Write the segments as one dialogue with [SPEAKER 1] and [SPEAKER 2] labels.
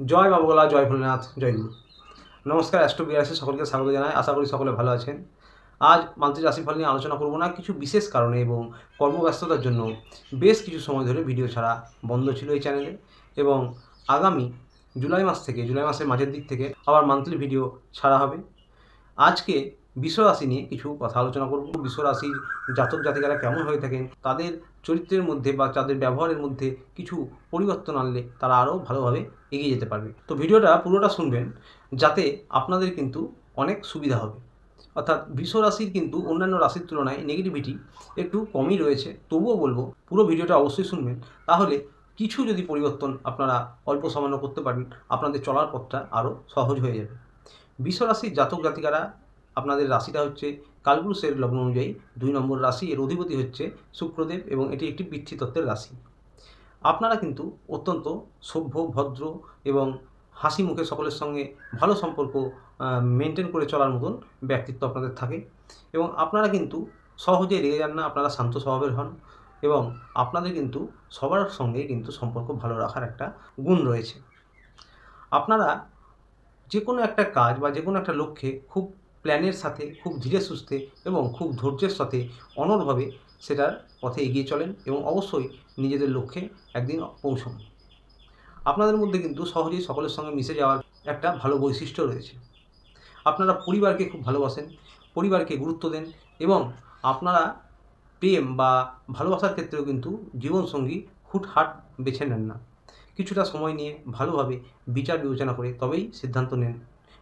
[SPEAKER 1] জয় বাবুগোলা, জয় ভোলেনাথ, জয় গুরু। নমস্কার, অ্যাস্ট্রো বিআরএসে সকলকে স্বাগত জানাই। আশা করি সকলে ভালো আছেন। আজ মান্থলি রাশিফল নিয়ে আলোচনা করব না। কিছু বিশেষ কারণে এবং কর্মব্যস্ততার জন্য বেশ কিছু সময় ধরে ভিডিও ছাড়া বন্ধ ছিল এই চ্যানেলে, এবং আগামী জুলাই মাসের মাঝের দিক থেকে আবার মান্থলি ভিডিও ছাড়া হবে। আজকে বিশ্বরাশি নিয়ে কিছু কথা আলোচনা করব। বিশ্বরাশির জাতক জাতিকারা কেমন হয়ে থাকেন, তাদের চরিত্রের মধ্যে বা তাদের ব্যবহারের মধ্যে কিছু পরিবর্তন আনলে তারা আরও ভালোভাবে এগিয়ে যেতে পারবে। তো ভিডিওটা পুরোটা শুনবেন, যাতে আপনাদের কিন্তু অনেক সুবিধা হবে। অর্থাৎ বিশ্বরাশির কিন্তু অন্যান্য রাশির তুলনায় নেগেটিভিটি একটু কমই রয়েছে। তবুও বলবো পুরো ভিডিওটা অবশ্যই শুনবেন, তাহলে কিছু যদি পরিবর্তন আপনারা অল্প সামান্য করতে পারেন, আপনাদের চলার পথটা আরও সহজ হয়ে যাবে। বিশ্বরাশির জাতক জাতিকারা, আপনাদের রাশিটা হচ্ছে কালপুরুষের লগ্ন অনুযায়ী 2 নম্বর রাশি। এর অধিপতি হচ্ছে শুক্রদেব এবং এটি একটি পিতৃতত্ত্বের রাশি। আপনারা কিন্তু অত্যন্ত সভ্য, ভদ্র এবং হাসি মুখে সকলের সঙ্গে ভালো সম্পর্ক মেনটেন করে চলার মতন ব্যক্তিত্ব আপনাদের থাকে, এবং আপনারা কিন্তু সহজে রেগে যান না। আপনারা শান্ত স্বভাবের হন, এবং আপনাদের কিন্তু সবার সঙ্গেই কিন্তু সম্পর্ক ভালো রাখার একটা গুণ রয়েছে। আপনারা যে কোনো একটা কাজ বা যে কোনো একটা লক্ষ্যে খুব প্ল্যানের সাথে, খুব ধীরে সুস্থে এবং খুব ধৈর্যের সাথে অনড়ভাবে সেটার পথে এগিয়ে চলেন, এবং অবশ্যই নিজেদের লক্ষ্যে একদিন পৌঁছন। আপনাদের মধ্যে কিন্তু সহজেই সকলের সঙ্গে মিশে যাওয়ার একটা ভালো বৈশিষ্ট্য রয়েছে। আপনারা পরিবারকে খুব ভালোবাসেন, পরিবারকে গুরুত্ব দেন, এবং আপনারা প্রেম বা ভালোবাসার ক্ষেত্রেও কিন্তু জীবনসঙ্গী হুটহাট বেছে নেন না। কিছুটা সময় নিয়ে ভালোভাবে বিচার বিবেচনা করে তবেই সিদ্ধান্ত নেন,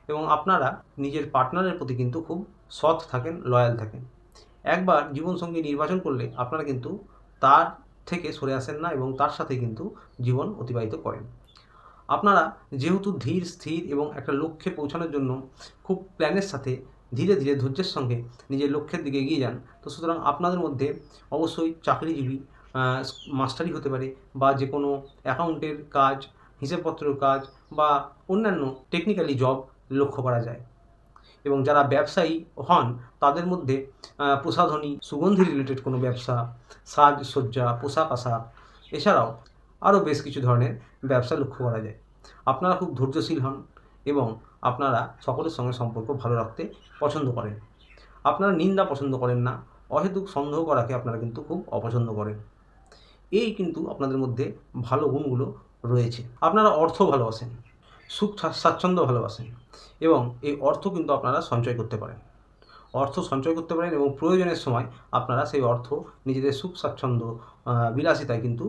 [SPEAKER 1] এবং আপনারা নিজের পার্টনারের প্রতি কিন্তু খুব সৎ থাকেন, লয়াল থাকেন। একবার জীবনসঙ্গী নির্বাচন করলে আপনারা কিন্তু তার থেকে সরে আসেন না, এবং তার সাথে কিন্তু জীবন অতিবাহিত করেন। আপনারা যেহেতু ধীর স্থির এবং একটা লক্ষ্যে পৌঁছানোর জন্য খুব প্ল্যানের সাথে ধীরে ধীরে ধৈর্যের সঙ্গে নিজের লক্ষ্যের দিকে এগিয়ে যান, তো সুতরাং আপনাদের মধ্যে অবশ্যই চাকরিজীবী, মাস্টারি হতে পারে, বা যে কোনো অ্যাকাউন্টের কাজ, হিসেবপত্রের কাজ, বা অন্যান্য টেকনিক্যালি জব লক্ষ্য করা যায়। এবং যারা ব্যবসায়ী হন, তাদের মধ্যে প্রসাধনী, সুগন্ধি রিলেটেড কোনো ব্যবসা, সাজসজ্জা, পোশাক আশাক, এছাড়াও আরও বেশ কিছু ধরনের ব্যবসা লক্ষ্য করা যায়। আপনারা খুব ধৈর্যশীল হন, এবং আপনারা সকলের সঙ্গে সম্পর্ক ভালো রাখতে পছন্দ করেন। আপনারা নিন্দা পছন্দ করেন না, অহেতুক সন্দেহ করাকে আপনারা কিন্তু খুব অপছন্দ করেন। এই কিন্তু আপনাদের মধ্যে ভালো গুণগুলো রয়েছে। আপনারা অর্থ ভালোবাসেন, সুখ স্বাচ্ছন্দ্য ভালোবাসেন, এবং এই অর্থ কিন্তু আপনারা সঞ্চয় করতে পারেন। এবং প্রয়োজনের সময় আপনারা সেই অর্থ নিজেদের সুখ স্বাচ্ছন্দ্য, বিলাসিতায় কিন্তু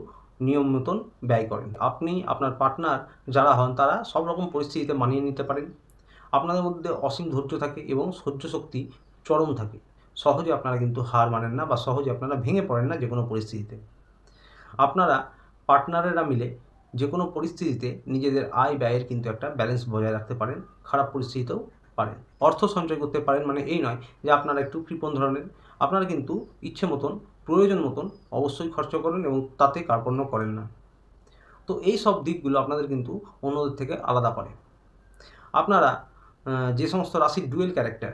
[SPEAKER 1] নিয়ম মতন ব্যয় করেন। আপনি, আপনার পার্টনার যারা হন, তারা সব রকম পরিস্থিতিতে মানিয়ে নিতে পারেন। আপনাদের মধ্যে অসীম ধৈর্য থাকে এবং সহ্য শক্তি চরম থাকে। সহজে আপনারা কিন্তু হার মানেন না, বা সহজে আপনারা ভেঙে পড়েন না যে কোনো পরিস্থিতিতে। আপনারা পার্টনারেরা মিলে যে কোনো পরিস্থিতিতে নিজেদের আয় ব্যয়ের কিন্তু একটা ব্যালেন্স বজায় রাখতে পারেন। খারাপ পরিস্থিতিতেও পারেন। অর্থ সঞ্চয় করতে পারেন, মানে এই নয় যে আপনারা একটু কৃপণ ধরনের। আপনারা কিন্তু ইচ্ছে মতন, প্রয়োজন মতন অবশ্যই খরচ করেন, এবং তাতে কার্পণ্য করেন না। তো এই সব দিকগুলো আপনাদের কিন্তু অন্যদের থেকে আলাদা করে। আপনারা যে সমস্ত রাশির ডুয়েল ক্যারেক্টার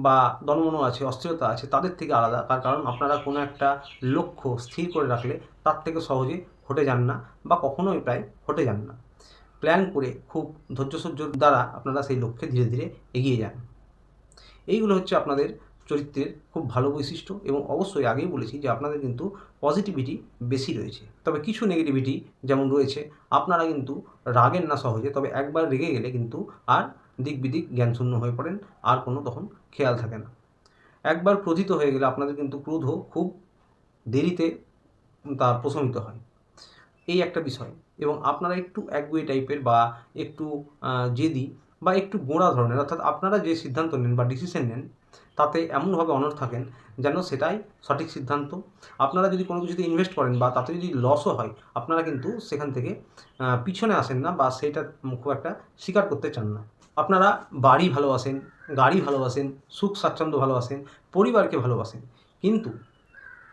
[SPEAKER 1] বা দনমন আছে, অস্থিরতা আছে, তাদের থেকে আলাদা। তার কারণ আপনারা কোনো একটা লক্ষ্য স্থির করে রাখলে তার থেকে সহজে হটে যান না, বা কখনোই প্রায় হটে যান না। প্ল্যান করে খুব ধৈর্য সহ্যর দ্বারা আপনারা সেই লক্ষ্যে ধীরে ধীরে এগিয়ে যান। এইগুলো হচ্ছে আপনাদের চরিত্রের খুব ভালো বৈশিষ্ট্য, এবং অবশ্যই আগেই বলেছি যে আপনাদের কিন্তু পজিটিভিটি বেশি রয়েছে। তবে কিছু নেগেটিভিটি যেমন রয়েছে, আপনারা কিন্তু রাগেন না সহজে, তবে একবার রেগে গেলে কিন্তু আর দিক বিদিক জ্ঞানশূন্য হয়ে পড়েন, আর কোনো তখন খেয়াল থাকে না। একবার ক্রোধিত হয়ে গেলে আপনাদের কিন্তু ক্রোধও খুব দেরিতে তা প্রশমিত হয়, এই একটা বিষয়। এবং আপনারা একটু একগুঁয়ে টাইপের, বা একটু জেদি, বা একটু গোঁড়া ধরনের। অর্থাৎ আপনারা যে সিদ্ধান্ত নেন বা ডিসিশন নেন, তাতে এমনভাবে অনড় থাকেন যেন সেটাই সঠিক সিদ্ধান্ত। আপনারা যদি কোনো কিছুতে ইনভেস্ট করেন বা তাতে যদি লসও হয়, আপনারা কিন্তু সেখান থেকে পিছনে আসেন না, বা সেইটা খুব একটা স্বীকার করতে চান না। আপনারা বাড়ি ভালোবাসেন, গাড়ি ভালোবাসেন, সুখ স্বাচ্ছন্দ্য ভালোবাসেন, পরিবারকে ভালোবাসেন, কিন্তু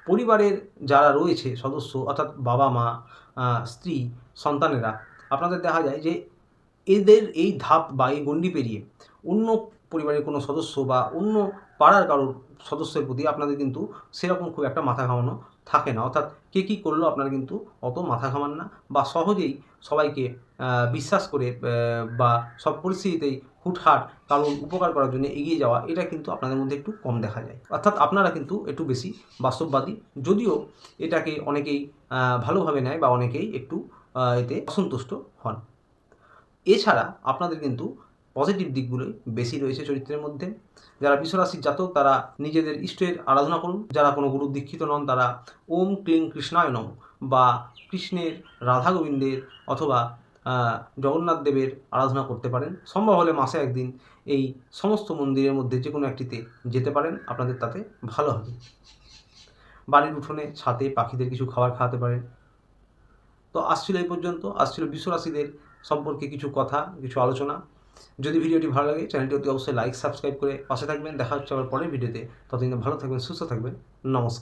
[SPEAKER 1] পরিবারের যারা রয়েছে সদস্য, অর্থাৎ বাবা মা, স্ত্রী, সন্তানেরা, আপনাদের দেখা যায় যে এদের এই ধাপ বা এই গণ্ডি পেরিয়ে অন্য পরিবারের কোনো সদস্য বা অন্য পাড়ার কারোর সদস্যের প্রতি আপনাদের কিন্তু সেরকম খুব একটা মাথা ঘামানো থাকে না। অর্থাৎ কে কী করলো আপনারা কিন্তু অত মাথা ঘামান না, বা সহজেই সবাইকে বিশ্বাস করে বা সব পরিস্থিতিতেই হুটহাট কারোর উপকার করার জন্য এগিয়ে যাওয়া, এটা কিন্তু আপনাদের মধ্যে একটু কম দেখা যায়। অর্থাৎ আপনারা কিন্তু একটু বেশি বাস্তববাদী, যদিও এটাকে অনেকেই ভালোভাবে নেয় বা অনেকেই একটু এতে অসন্তুষ্ট হন। এছাড়া আপনাদের কিন্তু পজিটিভ দিকগুলোই বেশি রয়েছে চরিত্রের মধ্যে। যারা বৃষরাশির জাতক তারা নিজেদের ইষ্টের আরাধনা করুন। যারা কোনো গুরু দীক্ষিত নন তারা ওম ক্লিং কৃষ্ণায় নমঃ বা কৃষ্ণের, রাধা গোবিন্দের অথবা জগন্নাথ দেবের আরাধনা করতে পারেন। সম্ভব হলে মাসে একদিন এই সমস্ত মন্দিরের মধ্যে যে কোনো একটিতে যেতে পারেন, আপনাদের তাতে ভালো হবে। বাড়ির উঠোনে ছাদে পাখিদের কিছু খাবার খাওয়াতে পারেন। তো আসছিল এই পর্যন্ত, আসছিল বৃষরাশিদের সম্পর্কে কিছু কথা, কিছু আলোচনা। যদি ভিডিওটি ভালো লাগে চ্যানেলটি অতি অবশ্যই লাইক সাবস্ক্রাইব করে পাশে থাকবেন। দেখা হচ্ছে আবার পরের ভিডিওতে। ততদিন ভালো থাকবেন, সুস্থ থাকবেন। নমস্কার।